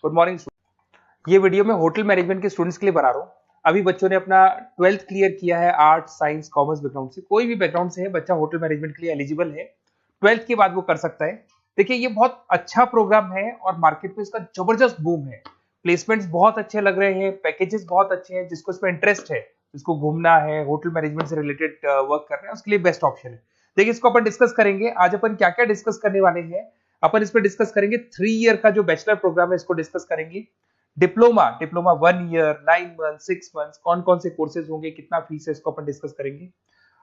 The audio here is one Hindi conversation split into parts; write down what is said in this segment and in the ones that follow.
Good morning. ये वीडियो मैं होटल मैनेजमेंट के स्टूडेंट्स के लिए बना रहा हूँ। अभी बच्चों ने अपना 12th क्लियर किया है, आर्ट साइंस कॉमर्स बैकग्राउंड से, कोई भी बैकग्राउंड से है बच्चा होटल मैनेजमेंट के लिए एलिजिबल है। 12th के बाद वो कर सकता है। देखिए ये बहुत अच्छा प्रोग्राम है और मार्केट में इसका जबरदस्त बूम है। प्लेसमेंट्स बहुत अच्छे लग रहे हैं, पैकेजेस बहुत अच्छे हैं। जिसको इसमें इंटरेस्ट है, जिसको घूमना है, होटल मैनेजमेंट से रिलेटेड वर्क करना है, उसके लिए बेस्ट ऑप्शन है। देखिए इसको अपन डिस्कस करेंगे आज। अपन क्या क्या डिस्कस करने वाले हैं, अपन इसमें डिस्कस करेंगे 3 ईयर का जो बैचलर प्रोग्राम है इसको डिस्कस करेंगे। Diploma diploma 1 year, 9 month, 6 month, कौन कौन से कोर्सेज होंगे, कितना फीस है, इसको अपन डिस्कस करेंगे।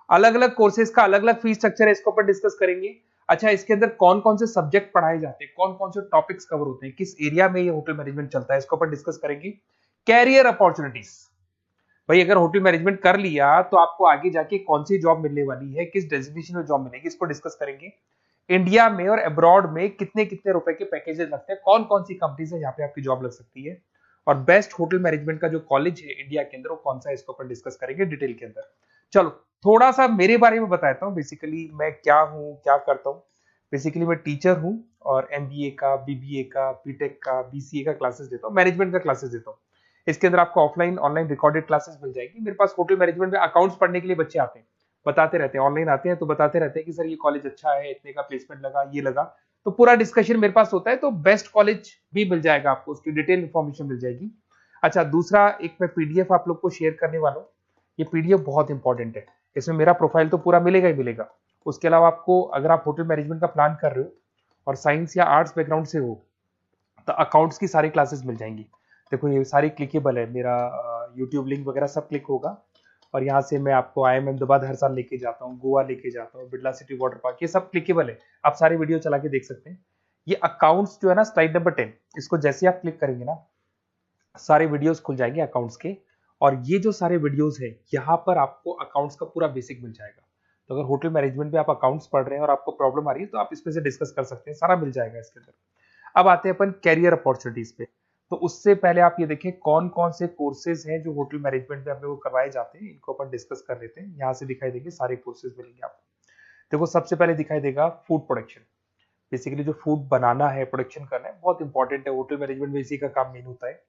अलग अलग कोर्सेज का अलग अलग फीस स्ट्रक्चर है, इसको अपन डिस्कस करेंगे। अच्छा, इसके अंदर कौन कौन से सब्जेक्ट पढ़ाए जाते हैं, कौन कौन से टॉपिक्स कवर होते हैं, किस एरिया में ये होटल मैनेजमेंट चलता है, इसको अपन डिस्कस करेंगे। कैरियर अपॉर्चुनिटीज, भाई अगर होटल मैनेजमेंट कर लिया तो आपको आगे जाके कौन सी जॉब मिलने वाली है, किस डेजिग्नेशन में जॉब मिलेगी, इसको डिस्कस करेंगे। इंडिया में और अब्रॉड में कितने कितने रुपए के पैकेजेस लगते हैं, कौन कौन सी कंपनीज है यहाँ पे आपकी जॉब लग सकती है, और बेस्ट होटल मैनेजमेंट का जो कॉलेज है इंडिया के अंदर वो कौन सा है, इसको अपन डिस्कस करेंगे डिटेल के अंदर। चलो थोड़ा सा मेरे बारे में बताता हूँ, बेसिकली मैं क्या हूँ, क्या करता हूँ। बेसिकली मैं टीचर हूँ और एमबीए का, बीबीए का, बीटेक का, बीसीए का क्लासेस देता हूँ, मैनेजमेंट का क्लासेस देता हूँ। इसके अंदर आपको ऑफलाइन ऑनलाइन रिकॉर्डेड क्लासेस मिल जाएगी। मेरे पास होटल मैनेजमेंट में अकाउंट्स पढ़ने के लिए बच्चे आते हैं, बताते रहते हैं, ऑनलाइन आते हैं तो बताते रहते हैं कि सर ये कॉलेज अच्छा है, इतने का प्लेसमेंट लगा, ये लगा। तो पूरा डिस्कशन मेरे पास होता है, तो बेस्ट कॉलेज भी मिल जाएगा आपको, उसकी डिटेल इंफॉर्मेशन मिल जाएगी। अच्छा, दूसरा एक मैं पीडीएफ आप लोग को शेयर करने वाला हूँ। ये पीडीएफ बहुत इंपॉर्टेंट है, इसमें मेरा प्रोफाइल तो पूरा मिलेगा ही मिलेगा। उसके अलावा आपको अगर आप होटल मैनेजमेंट का प्लान कर रहे हो और साइंस या आर्ट्स बैकग्राउंड से हो तो अकाउंट्स की सारी क्लासेस मिल जाएंगी। देखो ये सारी क्लिकेबल है, मेरा यूट्यूब लिंक वगैरह सब क्लिक होगा। और यहाँ से मैं आपको IIM अहमदाबाद हर साल लेके जाता हूँ, गोवा लेके जाता हूँ, बिरला सिटी वाटर पार्क, ये सब क्लिकेबल है। आप सारे वीडियो चला के देख सकते हैं। ये अकाउंट्स जो है ना, स्लाइड नंबर 10, इसको जैसे आप क्लिक करेंगे ना सारे वीडियोस खुल जाएंगे अकाउंट्स के। और ये जो सारे वीडियोस है यहाँ पर आपको अकाउंट्स का पूरा बेसिक मिल जाएगा। तो अगर होटल मैनेजमेंट में आप अकाउंट्स पढ़ रहे हैं और आपको प्रॉब्लम आ रही है तो आप इसमें से डिस्कस कर सकते हैं, सारा मिल जाएगा इसके अंदर। अब आते हैं अपन कैरियर अपॉर्चुनिटीज पे। तो उससे पहले आप ये देखें कौन कौन से कोर्सेज हैं जो होटल मैनेजमेंट में अपने को करवाए जाते हैं, इनको अपन डिस्कस कर लेते हैं। यहाँ से दिखाई देंगे सारे कोर्सेज मिलेंगे आपको। देखो सबसे पहले दिखाई देगा फूड प्रोडक्शन। बेसिकली जो फूड बनाना है, प्रोडक्शन करना है, बहुत इंपॉर्टेंट है। होटल मैनेजमेंट में इसी का काम मेन होता है।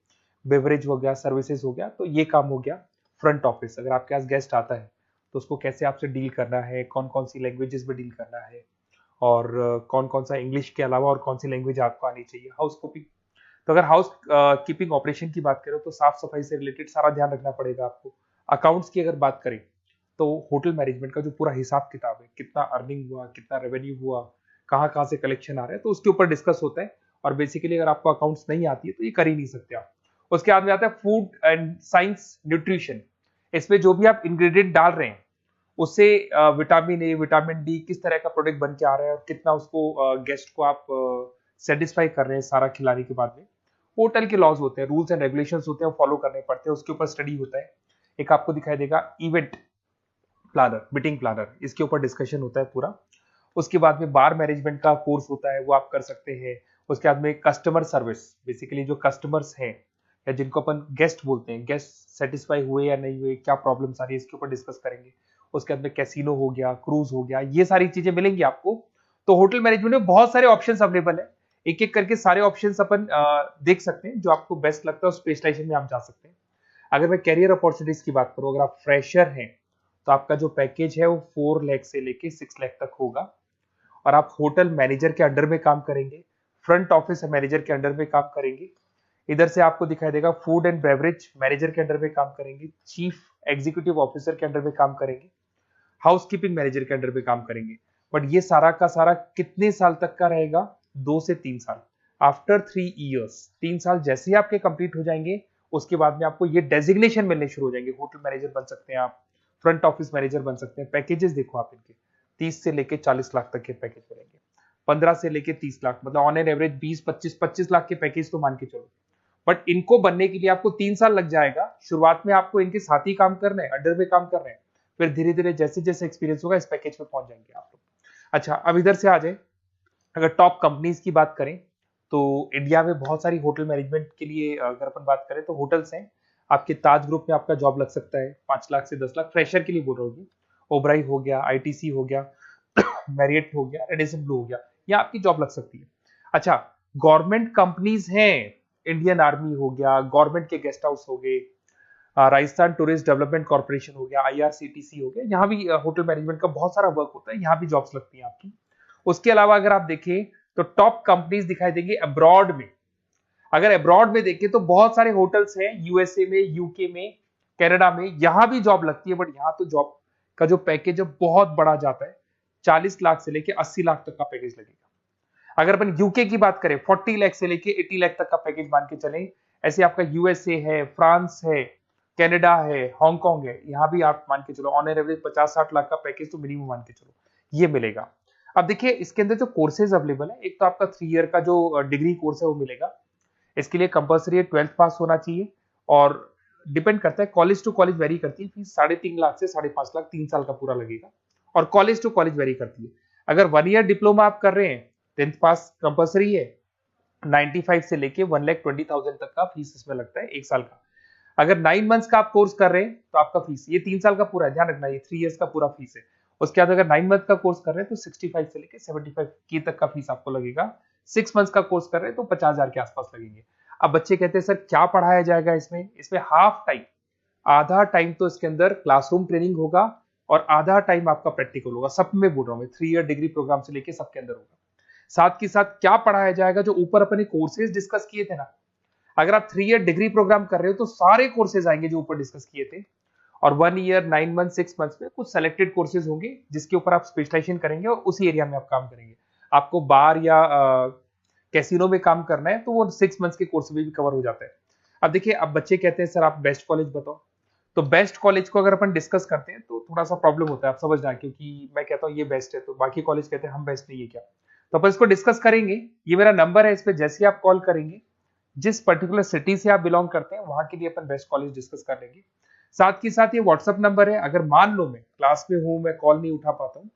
बेवरेज हो गया, सर्विसेज हो गया, तो ये काम हो गया। फ्रंट ऑफिस, अगर आपके पास गेस्ट आता है तो उसको कैसे आपसे डील करना है, कौन कौन सी लैंग्वेजेस में डील करना है, और कौन कौन सा इंग्लिश के अलावा और कौन सी लैंग्वेज आपको आनी चाहिए। हाउस कीपिंग, तो अगर हाउस कीपिंग ऑपरेशन की बात करें तो साफ सफाई से रिलेटेड सारा ध्यान रखना पड़ेगा आपको। अकाउंट्स की अगर बात करें तो होटल मैनेजमेंट का जो पूरा हिसाब किताब है, कितना अर्निंग हुआ, कितना रेवेन्यू हुआ, कहाँ कहाँ से कलेक्शन आ रहा है, तो उसके ऊपर डिस्कस होता है। और बेसिकली अगर आपको अकाउंट्स नहीं आती है तो ये कर ही नहीं सकते आप। उसके बाद में आता है फूड एंड साइंस न्यूट्रिशन। इसमें जो भी आप इंग्रेडिएंट डाल रहे हैं उससे विटामिन ए, विटामिन डी, किस तरह का प्रोडक्ट बन के आ रहा है और कितना उसको गेस्ट को आप सेटिस्फाई कर रहे हैं सारा खिलाने के बाद में। होटल के लॉज होते हैं, रूल्स एंड रेगुलेशंस होते हैं, फॉलो करने पड़ते हैं, उसके ऊपर स्टडी होता है। एक आपको दिखाई देगा इवेंट प्लानर, मीटिंग प्लानर, इसके ऊपर डिस्कशन होता है पूरा। उसके बाद में बार मैनेजमेंट का कोर्स होता है, वो आप कर सकते हैं। उसके बाद में कस्टमर सर्विस, बेसिकली जो कस्टमर्स हैं या जिनको अपन गेस्ट बोलते हैं, गेस्ट सेटिस्फाई हुए या नहीं हुए, क्या प्रॉब्लम्स आ रही है, इसके ऊपर डिस्कस करेंगे। उसके बाद में कैसीनो हो गया, क्रूज हो गया, ये सारी चीजें मिलेंगी आपको। तो होटल मैनेजमेंट में बहुत सारे ऑप्शंस अवेलेबल है, एक एक करके सारे ऑप्शंस अपन देख सकते हैं। जो आपको बेस्ट लगता है उस स्पेशलाइजेशन में आप जा सकते हैं। अगर मैं कैरियर अपॉर्चुनिटीज की बात करूं, अगर आप फ्रेशर हैं तो आपका जो पैकेज है वो 4 लाख से लेके 6 लाख तक होगा। और आप होटल मैनेजर के अंडर में काम करेंगे, फ्रंट ऑफिस मैनेजर के अंडर में काम करेंगे। इधर से आपको दिखाई देगा फूड एंड बेवरेज मैनेजर के अंडर में काम करेंगे, चीफ एग्जीक्यूटिव ऑफिसर के अंडर में काम करेंगे, हाउस कीपिंग मैनेजर के अंडर में काम करेंगे। बट ये सारा का सारा कितने साल तक का रहेगा? 2 से 3 साल। आफ्टर 3 इयर्स, 3 साल जैसे ही आपके कंप्लीट हो जाएंगे उसके बाद में आपको ये डेजिग्नेशन मिलने शुरू हो जाएंगे। होटल मैनेजर बन सकते हैं आप, फ्रंट ऑफिस मैनेजर बन सकते हैं। पैकेजेस देखो आप इनके, 30 से लेके 40 लाख तक के पैकेज मिलेंगे, 15 से लेके 30 लाख, मतलब ऑन एन एवरेज 20, 25, 25 लाख के पैकेज तो मान के चलो। बट इनको बनने के लिए आपको 3 साल लग जाएगा। शुरुआत में आपको इनके साथ ही काम करना है, अंडर में काम कर रहे हैं, फिर धीरे धीरे जैसे जैसे एक्सपीरियंस होगा इस पैकेज पे पहुंच जाएंगे आप लोग। अच्छा, अब इधर से आ जाए, अगर टॉप कंपनीज की बात करें तो इंडिया में बहुत सारी होटल मैनेजमेंट के लिए अगर अपन बात करें तो होटल्स हैं। आपके ताज ग्रुप में आपका जॉब लग सकता है 5 लाख से 10 लाख, फ्रेशर के लिए बोल रहा हूँ। ओबराई हो गया, आईटीसी हो गया, मैरियट हो गया, रेडिसन ब्लू हो गया, ये आपकी जॉब लग सकती है। अच्छा, गवर्नमेंट कंपनीज हैं इंडियन आर्मी हो गया, गवर्नमेंट के गेस्ट हाउस हो गए, राजस्थान टूरिस्ट डेवलपमेंट कॉर्पोरेशन हो गया, आईआरसीटीसी हो गया, यहाँ भी होटल मैनेजमेंट का बहुत सारा वर्क होता है, यहाँ भी जॉब्स लगती हैं आपकी। उसके अलावा अगर आप देखें तो टॉप कंपनीज दिखाई देंगे अब्रॉड में। अगर अब्रॉड में देखें तो बहुत सारे होटल्स हैं यूएसए में, यूके में, कनाडा में, यहां भी जॉब लगती है, बट यहाँ तो जॉब का जो पैकेज है बहुत बड़ा जाता है, 40 लाख से लेके 80 लाख तक का पैकेज लगेगा। अगर अपन यूके की बात करें 40 लाख से लेके 80 लाख तक का पैकेज मान के चलें। ऐसे आपका यूएसए है, फ्रांस है, कनाडा है, हांगकांग है, यहाँ भी आप मान के चलो ऑन एवरेज 50-60 लाख का पैकेज तो मिनिमम मान के चलो ये मिलेगा। अब देखिए इसके अंदर जो कोर्सेज अवेलेबल है, एक तो आपका 3 ईयर का जो डिग्री कोर्स है वो मिलेगा। इसके लिए कंपलसरी 12th पास होना चाहिए, और डिपेंड करता है कॉलेज टू कॉलेज वेरी करती है फीस, 3.5 लाख से 5.5 लाख 3 साल का पूरा लगेगा, और कॉलेज टू कॉलेज वेरी करती है। अगर 1 ईयर डिप्लोमा आप कर रहे हैं, 10th पास कंपलसरी है, 95 से लेके 1,20,000 तक का फीस इसमें लगता है 1 साल का। अगर 9 मंथ्स का आप कोर्स कर रहे हैं तो आपका फीस, ये 3 साल का पूरा है, ध्यान रखना, ये 3 इयर्स का पूरा फीस है। उसके बाद अगर 9 मंथ का कोर्स कर रहे हैं तो 65 से लेके 75 की तक का फीस आपको लगेगा। 6 मंथ्स का कोर्स कर रहे हैं तो 50,000 के आसपास लगेंगे। अब बच्चे कहते हैं सर क्या पढ़ाया जाएगा इसमें हाफ टाइम, आधा टाइम तो इसके अंदर क्लासरूम ट्रेनिंग होगा और आधा टाइम आपका प्रैक्टिकल होगा। सब में बोल रहा हूँ मैं, 3 ईयर डिग्री प्रोग्राम से लेके सबके अंदर होगा। साथ के साथ क्या पढ़ाया जाएगा, जो ऊपर अपने कोर्सेज डिस्कस किए थे ना, अगर आप 3 ईयर डिग्री प्रोग्राम कर रहे हो तो सारे कोर्सेज आएंगे जो ऊपर डिस्कस किए थे, और 1 ईयर 9 मंथ 6 मंथ्स में कुछ सेलेक्टेड कोर्सेज होंगे जिसके ऊपर आप स्पेशलाइजेशन करेंगे और उसी एरिया में आप काम करेंगे। आपको बार या कैसीनो में काम करना है तो वो 6 मंथ्स के कोर्स में भी कवर हो जाता है। अब देखिए, अब बच्चे कहते हैं सर आप बेस्ट कॉलेज बताओ, तो बेस्ट कॉलेज को अगर अपन डिस्कस करते हैं तो थोड़ा सा प्रॉब्लम होता है, आप समझना, क्योंकि मैं कहता हूँ ये बेस्ट है तो बाकी कॉलेज कहते हैं हम बेस्ट नहीं है क्या, तो अपन इसको डिस्कस करेंगे। ये मेरा नंबर है, इस पे जैसे ही आप कॉल करेंगे, जिस पर्टिकुलर सिटी से आप बिलोंग करते हैं वहां के लिए अपन बेस्ट कॉलेज डिस्कस कर लेंगे। साथ के साथ ये व्हाट्सअप नंबर है, अगर मान लो मैं क्लास में हूं, मैं कॉल नहीं उठा पाता हूँ,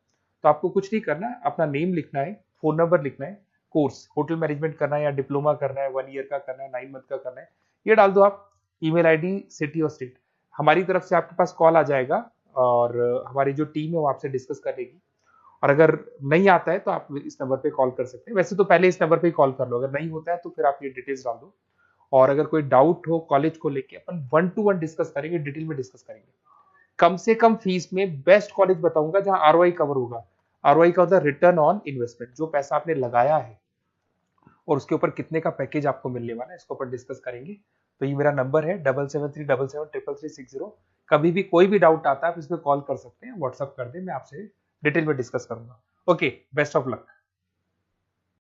तो आपको कुछ नहीं करना है, अपना नेम लिखना है, फोन नंबर लिखना है, कोर्स होटल मैनेजमेंट करना है या डिप्लोमा करना है, 1 ईयर का करना है, 9 मंथ का करना है, ये डाल दो आप, ईमेल आईडी, सिटी और स्टेट, हमारी तरफ से आपके पास कॉल आ जाएगा और हमारी जो टीम है वो आपसे डिस्कस करेगी। और अगर नहीं आता है तो आप इस नंबर पे कॉल कर सकते हैं, वैसे तो पहले इस नंबर पे कॉल कर लो, अगर नहीं होता है तो फिर आप ये डिटेल्स डाल दो। और अगर कोई डाउट हो कॉलेज को लेके, अपन 1 to 1 डिस्कस करेंगे, डिटेल में डिस्कस करेंगे। कम से कम फीस में बेस्ट कॉलेज बताऊंगा जहां आरओआई कवर होगा। आरओआई का होता है रिटर्न ऑन इन्वेस्टमेंट, जो पैसा आपने लगाया है और उसके ऊपर कितने का पैकेज आपको मिलने वाला है, इसको अपन डिस्कस करेंगे। तो ये मेरा नंबर है 7737733360। कभी भी कोई भी डाउट आता है आप इस पर कॉल कर सकते हैं, व्हाट्सअप कर दे, मैं आपसे डिटेल में डिस्कस करूंगा। Okay, best of luck.